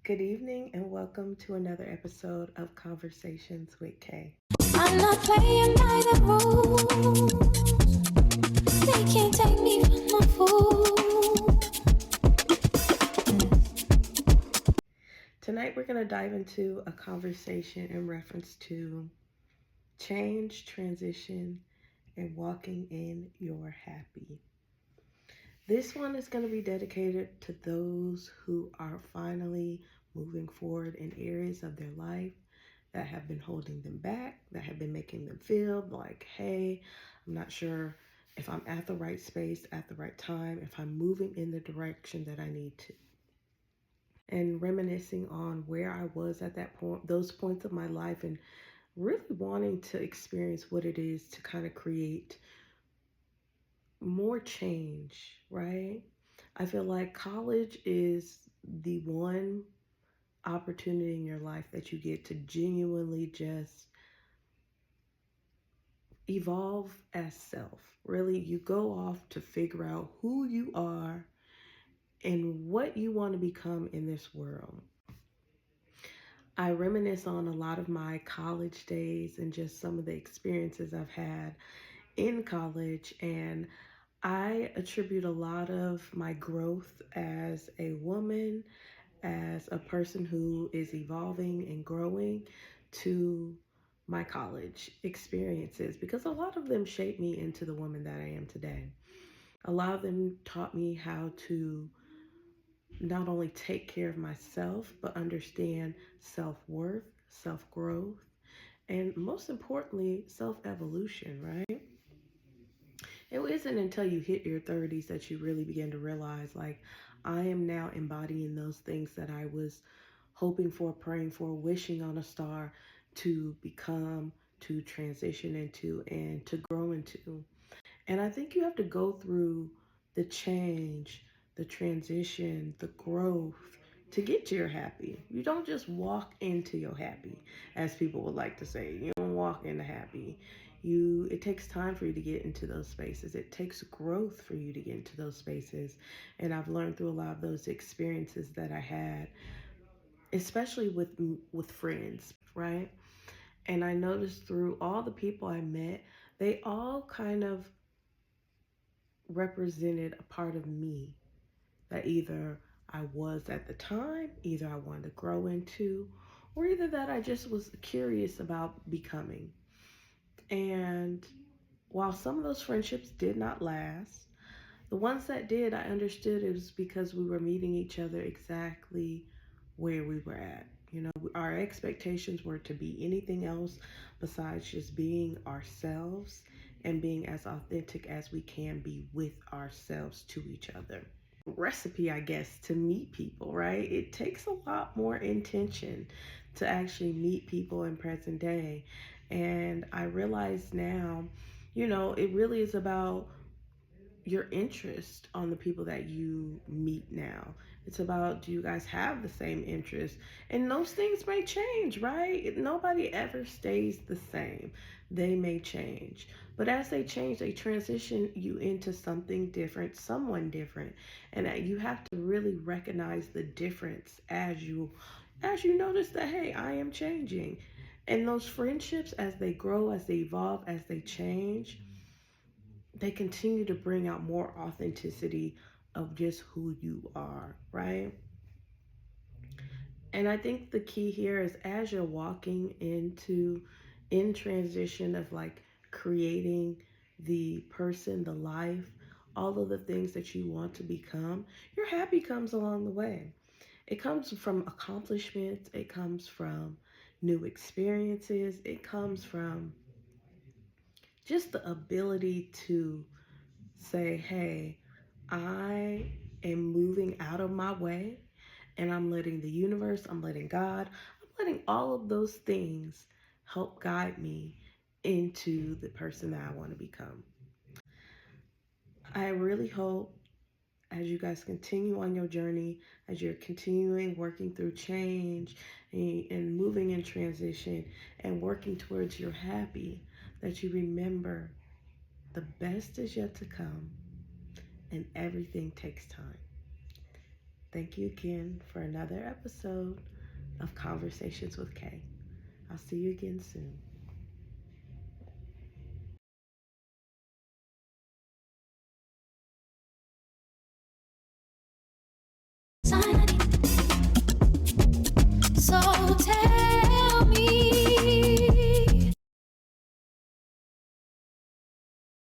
Good evening and welcome to another episode of Conversations with Kay. I'm not playing by the rules. They can't take me for no fool. Tonight we're going to dive into a conversation in reference to change, transition, and walking in your happy. This one is going to be dedicated to those who are finally moving forward in areas of their life that have been holding them back, that have been making them feel like, hey, I'm not sure if I'm at the right space at the right time, if I'm moving in the direction that I need to. And reminiscing on where I was at that point, those points of my life, and really wanting to experience what it is to kind of create more change, right? I feel like college is the one opportunity in your life that you get to genuinely just evolve as self. Really, you go off to figure out who you are and what you want to become in this world. I reminisce on a lot of my college days and just some of the experiences I've had in college, and I attribute a lot of my growth as a woman, as a person who is evolving and growing, to my college experiences, because a lot of them shaped me into the woman that I am today. A lot of them taught me how to not only take care of myself, but understand self-worth, self-growth, and most importantly, self-evolution, right? It isn't until you hit your 30s that you really begin to realize, like, I am now embodying those things that I was hoping for, praying for, wishing on a star to become, to transition into, and to grow into. And I think you have to go through the change, the transition, the growth to get to your happy. You don't just walk into your happy, as people would like to say. You don't walk into happy. It takes time for you to get into those spaces. It takes growth for you to get into those spaces. And I've learned through a lot of those experiences that I had, especially with friends, right? And I noticed through all the people I met, they all kind of represented a part of me that either I was at the time, either I wanted to grow into, or either that I just was curious about becoming. And while some of those friendships did not last, the ones that did, I understood it was because we were meeting each other exactly where we were at. You know, our expectations were to be anything else besides just being ourselves and being as authentic as we can be with ourselves to each other. Recipe, I guess, to meet people, right? It takes a lot more intention to actually meet people in present day. And I realize now, it really is about your interest on the people that you meet now. It's about, do you guys have the same interests? And those things may change, right? Nobody ever stays the same. They may change. But as they change, they transition you into something different, someone different. And that you have to really recognize the difference as you notice that, hey, I am changing. And those friendships, as they grow, as they evolve, as they change, they continue to bring out more authenticity of just who you are, right? And I think the key here is, as you're walking in transition of like creating the person, the life, all of the things that you want to become, your happy comes along the way. It comes from accomplishments, it comes from new experiences, it comes from just the ability to say, hey, I am moving out of my way, and I'm letting the universe, I'm letting God, I'm letting all of those things help guide me into the person that I want to become. I really hope, as you guys continue on your journey, as you're continuing working through change and moving in transition and working towards your happy, that you remember the best is yet to come and everything takes time. Thank you again for another episode of Conversations with Kay. I'll see you again soon.